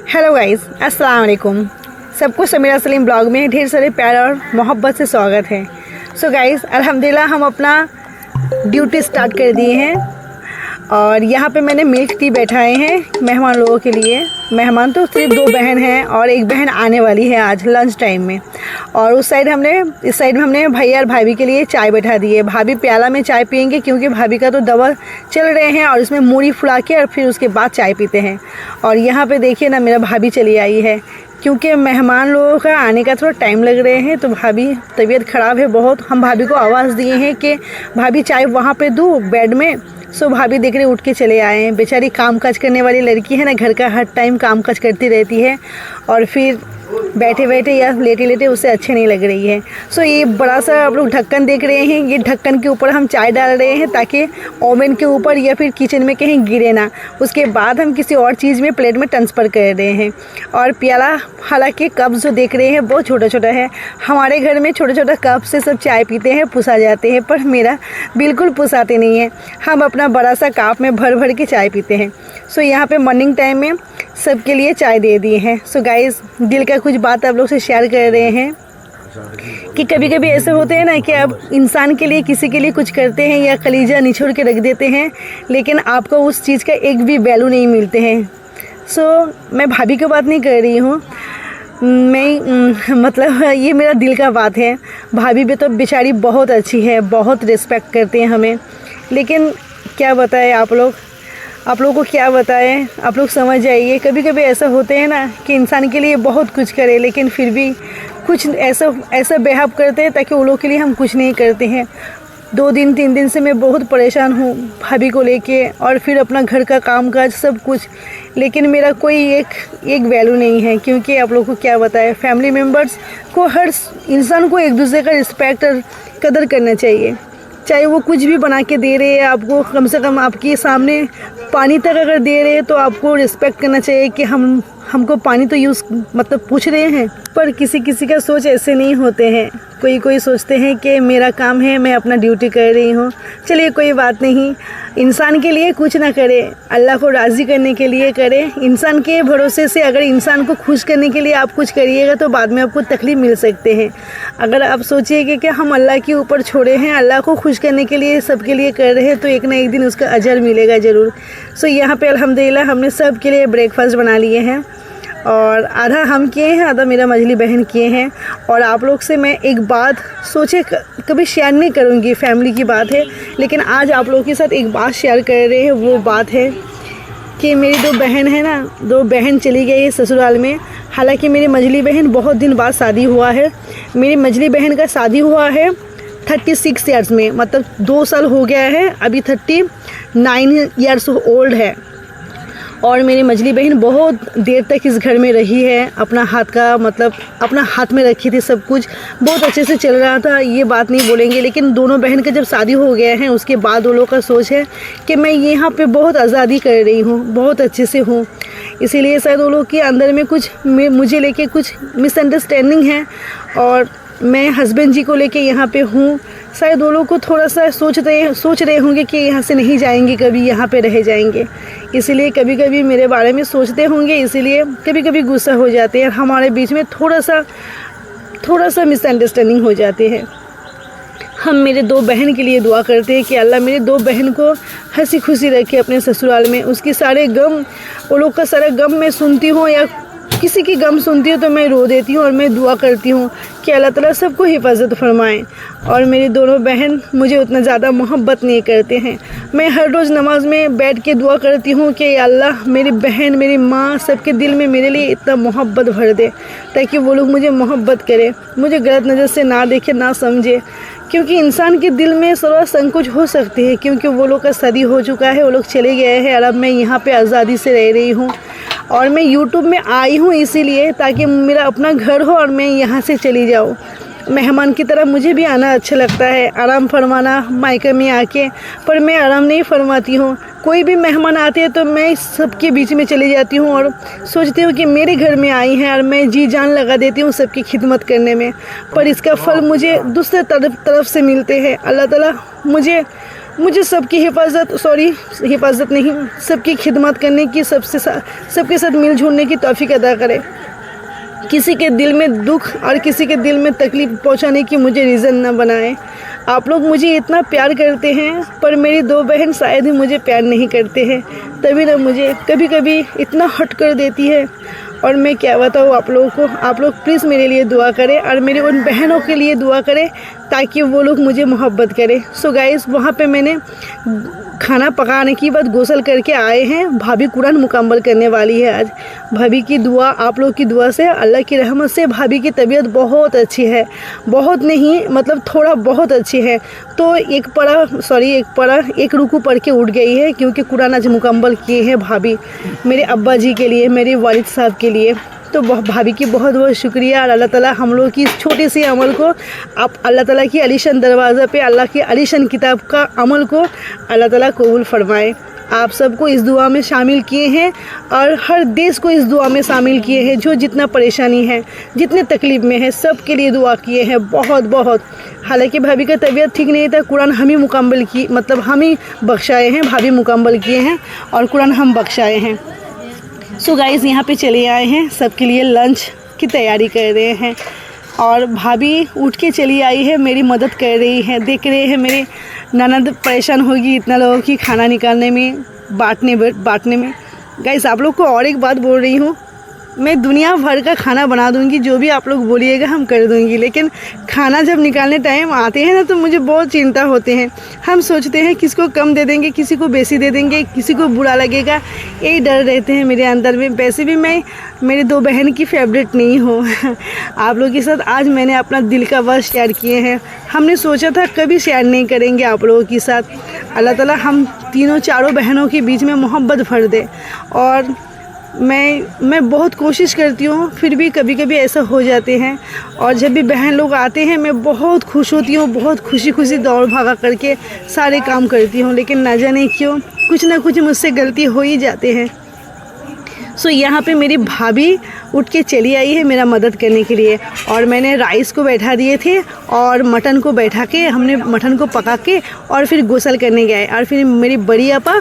Hello guys, अस्सलाम वालेकुम। सबको समीरा सलीम ब्लॉग में ढेर सारे प्यार और मोहब्बत से स्वागत है। सो गाइस, अल्हम्दुलिल्लाह हम अपना ड्यूटी स्टार्ट कर दिए हैं और यहाँ पे मैंने मिल्क टी बैठाए हैं मेहमान लोगों के लिए। मेहमान तो सिर्फ 2 बहन हैं और एक बहन आने वाली है आज लंच टाइम में। और इस साइड में हमने भैया और भाभी के लिए चाय बैठा दी है। भाभी प्याला में चाय पियेंगे क्योंकि भाभी का तो दवा चल रहे हैं और इसमें मूढ़ी फुला के और फिर उसके बाद चाय पीते हैं। और यहाँ पे देखिए ना, मेरा भाभी चली आई है क्योंकि मेहमान लोगों का आने का थोड़ा टाइम लग रहे हैं, तो भाभी तबीयत ख़राब है बहुत। हम भाभी को आवाज़ दिए हैं कि भाभी चाय वहाँ पे दूँ बेड में। सो भाभी देख रहे उठ के चले आए हैं। बेचारी काम काज करने वाली लड़की है ना, घर का हर टाइम काम काज करती रहती है और फिर बैठे बैठे या लेटे लेटे उसे अच्छे नहीं लग रही है। सो ये बड़ा सा आप लोग ढक्कन देख रहे हैं, ये ढक्कन के ऊपर हम चाय डाल रहे हैं ताकि ओवन के ऊपर या फिर किचन में कहीं गिरे ना। उसके बाद हम किसी और चीज़ में प्लेट में ट्रांसफ़र कर रहे हैं। और प्याला, हालांकि कप जो देख रहे हैं बहुत छोटा छोटा है। हमारे घर में छोटा छोटा कप से सब चाय पीते हैं, पुसा जाते हैं, पर मेरा बिल्कुल पुसाते नहीं है। हम अपना बड़ा सा कप में भर भर के चाय पीते हैं। सो यहाँ पे मॉर्निंग टाइम में सबके लिए चाय दे दिए हैं। सो गाइस, दिल का कुछ बात आप लोग से शेयर कर रहे हैं कि कभी कभी ऐसे होते हैं ना कि आप इंसान के लिए किसी के लिए कुछ करते हैं या कलीजा निचोड़ के रख देते हैं, लेकिन आपको उस चीज़ का एक भी वैल्यू नहीं मिलते हैं। सो मैं भाभी की बात नहीं कर रही हूँ, मतलब ये मेरा दिल का बात है। भाभी भी तो बेचारी बहुत अच्छी है, बहुत रिस्पेक्ट करते हैं हमें, लेकिन क्या बताएं आप लोगों को क्या बताएं, आप लोग समझ जाइए। कभी कभी ऐसा होते हैं ना कि इंसान के लिए बहुत कुछ करे लेकिन फिर भी कुछ ऐसा बिहेव करते हैं ताकि वो लोग के लिए हम कुछ नहीं करते हैं। 2 दिन 3 दिन से मैं बहुत परेशान हूँ भाभी को लेके और फिर अपना घर का काम काज सब कुछ, लेकिन मेरा कोई एक वैल्यू नहीं है। क्योंकि आप लोगों को क्या बताएं, फैमिली मेम्बर्स को, हर इंसान को एक दूसरे का रिस्पेक्ट और कदर करना चाहिए। चाहे वो कुछ भी बना के दे रहे हैं आपको, कम से कम आपके सामने पानी तक अगर दे रहे हैं तो आपको रिस्पेक्ट करना चाहिए कि हमको पानी तो यूज़ मतलब पूछ रहे हैं। पर किसी का सोच ऐसे नहीं होते हैं। कोई सोचते हैं कि मेरा काम है, मैं अपना ड्यूटी कर रही हूँ। चलिए कोई बात नहीं, इंसान के लिए कुछ ना करे, अल्लाह को राज़ी करने के लिए करे। इंसान के भरोसे से अगर इंसान को खुश करने के लिए आप कुछ करिएगा तो बाद में आपको तकलीफ़ मिल सकते हैं। अगर आप सोचिएगा कि हम अल्लाह के ऊपर छोड़े हैं, अल्लाह को खुश करने के लिए सबके लिए कर रहे हैं, तो एक ना एक दिन उसका अजर मिलेगा ज़रूर। सो यहाँ पे अल्हम्दुलिल्लाह हमने सब के लिए ब्रेकफास्ट बना लिए हैं और आधा हम किए हैं, आधा मेरा मझली बहन किए हैं। और आप लोग से मैं एक बात सोचे कभी शेयर नहीं करूँगी, फैमिली की बात है, लेकिन आज आप लोगों के साथ एक बात शेयर कर रहे हैं। वो बात है कि मेरी 2 बहन है ना, 2 बहन चली गई है ससुराल में। हालांकि मेरी मझली बहन बहुत दिन बाद शादी हुआ है। मेरी मझली बहन का शादी हुआ है 36 ईयर्स में, मतलब 2 साल हो गया है, अभी 39 ईयर्स ओल्ड है। और मेरी मझली बहन बहुत देर तक इस घर में रही है, अपना हाथ में रखी थी सब कुछ, बहुत अच्छे से चल रहा था, ये बात नहीं बोलेंगे। लेकिन दोनों बहन का जब शादी हो गया है उसके बाद वो लोग का सोच है कि मैं यहाँ पे बहुत आज़ादी कर रही हूँ, बहुत अच्छे से हूँ। इसीलिए शायद वो लोग के अंदर में कुछ मुझे लेके कुछ मिसअंडरस्टैंडिंग है और मैं हस्बैंड जी को लेके यहाँ पे हूँ। शायद वो लोग को थोड़ा सा सोच रहे होंगे कि यहाँ से नहीं जाएंगे, कभी यहाँ पे रह जाएंगे, इसीलिए कभी कभी मेरे बारे में सोचते होंगे, इसीलिए कभी कभी गुस्सा हो जाते हैं। हमारे बीच में थोड़ा सा मिसअंडरस्टैंडिंग हो जाते हैं। हम मेरे 2 बहन के लिए दुआ करते हैं कि अल्लाह मेरे 2 बहन को हंसी खुशी रखे अपने ससुराल में। उसकी सारे गम, वो लोग का सारा गम मैं सुनती हूँ या किसी की गम सुनती हूँ तो मैं रो देती हूँ और मैं दुआ करती हूँ कि अल्लाह ताला सबको हिफाजत फरमाएं। और मेरी दोनों बहन मुझे उतना ज़्यादा मोहब्बत नहीं करते हैं। मैं हर रोज़ नमाज में बैठ के दुआ करती हूँ कि अल्लाह मेरी बहन, मेरी माँ, सबके दिल में मेरे लिए इतना मोहब्बत भर दे ताकि वो लोग मुझे मोहब्बत करे, मुझे गलत नज़र से ना देखे, ना समझे। क्योंकि इंसान के दिल में थोड़ा संकोच हो सकती है, क्योंकि वो लोग का शादी हो चुका है, वो लोग चले गए हैं और अब मैं यहाँ पे आज़ादी से रह रही हूँ। और मैं यूट्यूब में आई हूँ इसीलिए ताकि मेरा अपना घर हो और मैं यहाँ से चली जाऊँ। मेहमान की तरह मुझे भी आना अच्छा लगता है, आराम फरमाना मायके में आके, पर मैं आराम नहीं फरमाती हूँ। कोई भी मेहमान आते हैं तो मैं सबके बीच में चली जाती हूँ और सोचती हूँ कि मेरे घर में आई हैं और मैं जी जान लगा देती हूँ सबकी खिदमत करने में, पर इसका फल मुझे दूसरे तरफ से मिलते हैं। अल्लाह ताला मुझे मुझे सबकी हिफाजत नहीं, सबकी खिदमत करने की, सबके साथ मिलजुलने की तौफीक अता करे। किसी के दिल में दुख और किसी के दिल में तकलीफ़ पहुंचाने की मुझे रीज़न ना बनाए। आप लोग मुझे इतना प्यार करते हैं, पर मेरी 2 बहन शायद ही मुझे प्यार नहीं करते हैं, तभी ना मुझे कभी कभी इतना हर्ट कर देती है। और मैं क्या बताऊँ आप लोगों को। आप लोग प्लीज़ मेरे लिए दुआ करें और मेरी उन बहनों के लिए दुआ करें ताकि वो लोग मुझे मोहब्बत करें। सो गाइस, वहाँ पे मैंने खाना पकाने की बाद गोसल करके आए हैं। भाभी कुरान मुकम्मल करने वाली है आज। भाभी की दुआ, आप लोग की दुआ से, अल्लाह की रहमत से भाभी की तबीयत बहुत अच्छी है। बहुत नहीं, मतलब थोड़ा बहुत अच्छी है। तो एक रुकू पढ़ के उठ गई है, क्योंकि कुरान आज मुकम्मल किए हैं भाभी, मेरे अब्बा जी के लिए, मेरे वालिद साहब के लिए। तो भाभी की बहुत बहुत शुक्रिया। और अल्लाह ताला हम लोग की इस छोटे से अमल को, आप अल्लाह ताला की अलीशान दरवाज़ा पे, अल्लाह की अलीशान किताब का अमल को अल्लाह ताला कबूल फरमाए। आप सबको इस दुआ में शामिल किए हैं और हर देश को इस दुआ में शामिल किए हैं। जो जितना परेशानी है, जितने तकलीफ़ में है, सब के लिए दुआ किए हैं बहुत बहुत। हालांकि भाभी का तबीयत ठीक नहीं था, कुरान हम ही मुकम्मल की, मतलब हम ही बख्शाए हैं, भाभी मुकम्मल किए हैं और कुरान हम बख्शाए हैं। सो गाइज़, यहाँ पे चले आए हैं, सबके लिए लंच की तैयारी कर रहे हैं। और भाभी उठ के चली आई है, मेरी मदद कर रही है। देख रहे हैं मेरे ननद परेशान होगी इतना लोगों की खाना निकालने में, बांटने में। गाइस, आप लोग को और एक बात बोल रही हूँ, मैं दुनिया भर का खाना बना दूंगी, जो भी आप लोग बोलिएगा हम कर दूंगी, लेकिन खाना जब निकालने टाइम आते हैं ना तो मुझे बहुत चिंता होते हैं। हम सोचते हैं किसको कम दे देंगे, किसी को बेसी दे देंगे, किसी को बुरा लगेगा, यही डर रहते हैं मेरे अंदर में। वैसे भी मैं मेरी 2 बहन की फेवरेट नहीं हूँ। आप लोगों के साथ आज मैंने अपना दिल का बात शेयर किए हैं। हमने सोचा था कभी शेयर नहीं करेंगे आप लोगों के साथ। अल्लाह ताला हम तीनों चारों बहनों के बीच में मोहब्बत भर दे। और मैं बहुत कोशिश करती हूँ, फिर भी कभी कभी ऐसा हो जाते हैं। और जब भी बहन लोग आते हैं मैं बहुत खुश होती हूँ, बहुत खुशी दौड़ भागा करके सारे काम करती हूँ, लेकिन ना जाने क्यों कुछ ना कुछ मुझसे गलती हो ही जाते हैं। सो यहाँ पे मेरी भाभी उठ के चली आई है मेरा मदद करने के लिए। और मैंने राइस को बैठा दिए थे और मटन को बैठा के, हमने मटन को पका के और फिर गोसल करने गए। और फिर मेरी बड़ी आपा,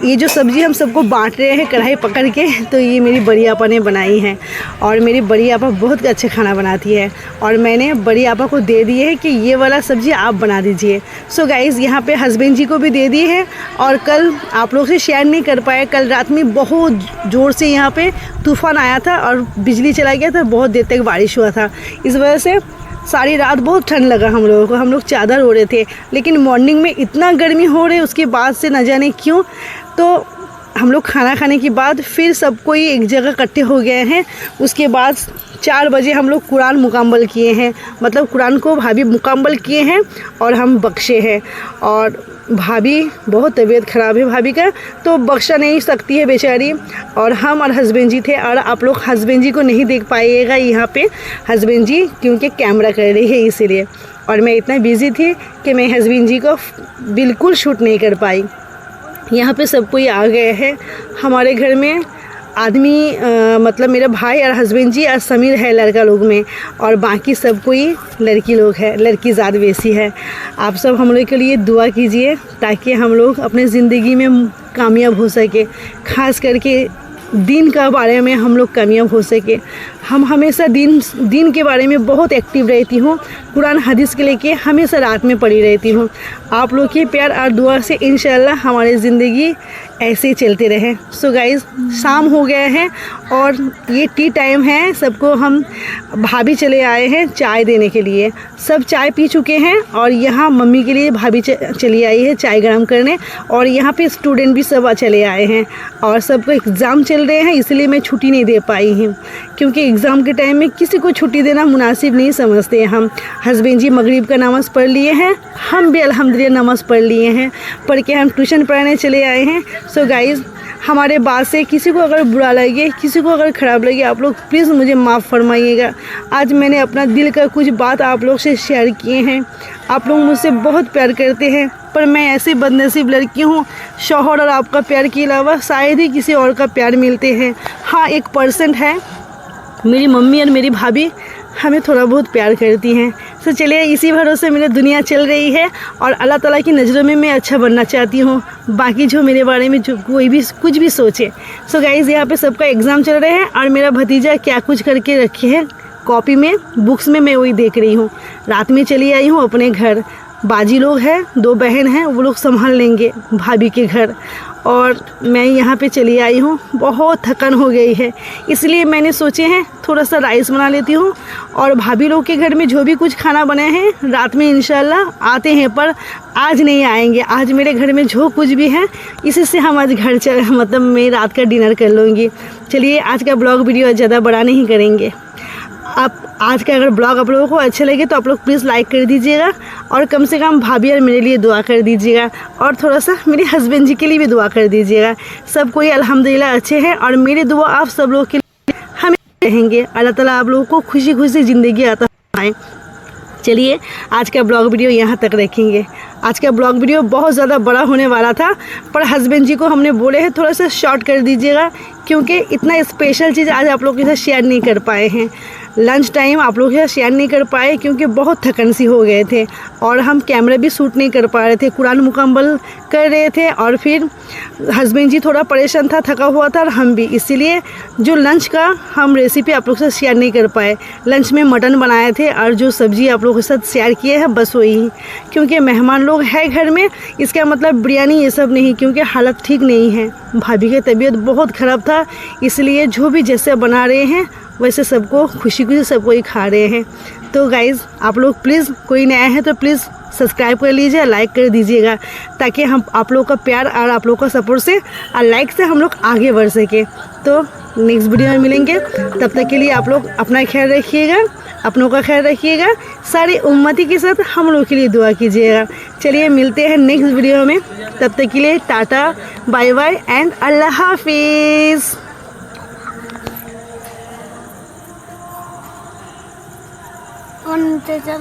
ये जो सब्ज़ी हम सबको बांट रहे हैं कढ़ाई पकड़ के, तो ये मेरी बड़ी आपा ने बनाई है। और मेरी बड़ी आपा बहुत अच्छा खाना बनाती है और मैंने बड़ी आपा को दे दिए है कि ये वाला सब्ज़ी आप बना दीजिए। सो गाइज़, यहाँ पे हस्बैंड जी को भी दे दिए हैं। और कल आप लोग से शेयर नहीं कर पाए, कल रात में बहुत ज़ोर से यहाँ पे तूफ़ान आया था और बिजली चला गया था, बहुत देर तक बारिश हुआ था। इस वजह से सारी रात बहुत ठंड लगा हम लोगों को, हम लोग चादर ओढ़े थे। लेकिन मॉर्निंग में इतना गर्मी हो रही, उसके बाद से न जाने क्यों, तो हम लोग खाना खाने के बाद फिर सब कोई एक जगह इकट्ठे हो गए हैं। उसके बाद 4 बजे हम लोग कुरान मुकम्मल किए हैं, मतलब कुरान को भाभी मुकम्मल किए हैं और हम बख्शे हैं। और भाभी बहुत तबीयत ख़राब है भाभी का, तो बख्शा नहीं सकती है बेचारी। और हम और हस्बैंड जी थे, और आप लोग हस्बैंड जी को नहीं देख पाइएगा यहाँ पे, हस्बैंड जी क्योंकि कैमरा कर रही है इसीलिए। और मैं इतना बिज़ी थी कि मैं हस्बैंड जी को बिल्कुल शूट नहीं कर पाई। यहाँ पे सब कोई आ गए हैं हमारे घर में। आदमी मतलब मेरा भाई और हस्बैंड जी और समीर है लड़का लोग में, और बाकी सब कोई लड़की लोग है, लड़की ज़्यादा बेसी है। आप सब हम लोग के लिए दुआ कीजिए ताकि हम लोग अपने ज़िंदगी में कामयाब हो सके, ख़ास करके दीन का बारे में हम लोग कामयाब हो सके। हम हमेशा दीन के बारे में बहुत एक्टिव रहती हूँ, कुरान हदीस के लेके हमेशा रात में पड़ी रहती हूँ। आप लोग के प्यार और दुआ से इंशाल्लाह हमारी ज़िंदगी ऐसे ही चलते रहे। सो गाइज़, शाम हो गया है और ये टी टाइम है। सबको हम भाभी चले आए हैं चाय देने के लिए, सब चाय पी चुके हैं। और यहाँ मम्मी के लिए भाभी चली आई है चाय गरम करने। और यहाँ पे स्टूडेंट भी सब चले आए हैं और सबको एग्ज़ाम चल रहे हैं, इसलिए मैं छुट्टी नहीं दे पाई हूँ, क्योंकि एग्ज़ाम के टाइम में किसी को छुट्टी देना मुनासिब नहीं समझते हैं हम। हस्बैंड जी मगरिब का नमाज़ पढ़ लिए हैं, हम भी अल्हम्दुलिल्लाह नमाज़ पढ़ लिए हैं, पढ़ के हम ट्यूशन पढ़ाने चले आए हैं। सो गाइज़, हमारे बात से किसी को अगर बुरा लगे, किसी को अगर ख़राब लगे, आप लोग प्लीज़ मुझे माफ़ फरमाइएगा। आज मैंने अपना दिल का कुछ बात आप लोग से शेयर किए हैं। आप लोग मुझसे बहुत प्यार करते हैं, पर मैं ऐसी बदनसीब लड़की हूँ, शौहर और आपका प्यार के अलावा शायद ही किसी और का प्यार मिलते हैं। हाँ, 1% है, मेरी मम्मी और मेरी भाभी हमें थोड़ा बहुत प्यार करती हैं। तो चलिए इसी भरोसे मेरी दुनिया चल रही है और अल्लाह ताला की नज़रों में मैं अच्छा बनना चाहती हूँ। बाकी जो मेरे बारे में जो कोई भी कुछ भी सोचे। सो गाइज़ यहाँ पे सबका एग्ज़ाम चल रहे हैं और मेरा भतीजा क्या कुछ करके रखे है कॉपी में, बुक्स में, मैं वही देख रही हूँ। रात में चली आई हूँ अपने घर। बाजी लोग हैं, 2 बहन हैं, वो लोग संभाल लेंगे भाभी के घर, और मैं यहाँ पे चली आई हूँ। बहुत थकान हो गई है, इसलिए मैंने सोचे हैं थोड़ा सा राइस बना लेती हूँ। और भाभी लोग के घर में जो भी कुछ खाना बने हैं रात में इंशाल्लाह आते हैं, पर आज नहीं आएंगे। आज मेरे घर में जो कुछ भी है इसी से हम आज घर मतलब मैं रात का डिनर कर लूँगी। चलिए आज का ब्लॉग वीडियो ज़्यादा बड़ा नहीं करेंगे। आप आज का अगर ब्लॉग आप लोगों को अच्छा लगे तो आप लोग प्लीज़ लाइक कर दीजिएगा, और कम से कम भाभी और मेरे लिए दुआ कर दीजिएगा, और थोड़ा सा मेरे हस्बैंड जी के लिए भी दुआ कर दीजिएगा। सब कोई अल्हम्दुलिल्लाह अच्छे हैं, और मेरी दुआ आप सब लोग के लिए हमें रहेंगे। अल्लाह ताला आप लोगों को खुशी खुशी ज़िंदगी अता फरमाए। चलिए आज का ब्लॉग वीडियो यहाँ तक रखेंगे। आज का ब्लॉग वीडियो बहुत ज़्यादा बड़ा होने वाला था, पर हस्बैंड जी को हमने बोले हैं थोड़ा सा शॉर्ट कर दीजिएगा, क्योंकि इतना स्पेशल चीज़ आज आप लोगों के साथ शेयर नहीं कर पाए हैं। लंच टाइम आप लोगों के साथ शेयर नहीं कर पाए क्योंकि बहुत थकन सी हो गए थे, और हम कैमरा भी शूट नहीं कर पा रहे थे। कुरान मुकम्मल कर रहे थे, और फिर हस्बैंड जी थोड़ा परेशान था, थका हुआ था, और हम भी, इसीलिए जो लंच का हम रेसिपी आप लोगों के साथ शेयर नहीं कर पाए। लंच में मटन बनाए थे, और जो सब्ज़ी आप लोगों के साथ शेयर किए हैं बस वही, क्योंकि मेहमान लोग हैं घर में। इसका मतलब बिरयानी ये सब नहीं, क्योंकि हालत ठीक नहीं है। भाभी की तबीयत बहुत ख़राब था, इसलिए जो भी जैसे बना रहे हैं वैसे सबको खुशी खुशी सबको ही खा रहे हैं। तो गाइज़ आप लोग प्लीज़, कोई नया है तो प्लीज़ सब्सक्राइब कर लीजिए, लाइक कर दीजिएगा, ताकि हम आप लोग का प्यार और आप लोग का सपोर्ट से और लाइक से हम लोग आगे बढ़ सके। तो नेक्स्ट वीडियो में मिलेंगे, तब तक के लिए आप लोग अपना ख्याल रखिएगा, अपनों का ख्याल रखिएगा, सारी उम्मती के साथ हम लोग के लिए दुआ कीजिएगा। चलिए मिलते हैं नेक्स्ट वीडियो में, तब तक के लिए टाटा, बाय बाय एंड अल्लाह हाफिज़। कौन चला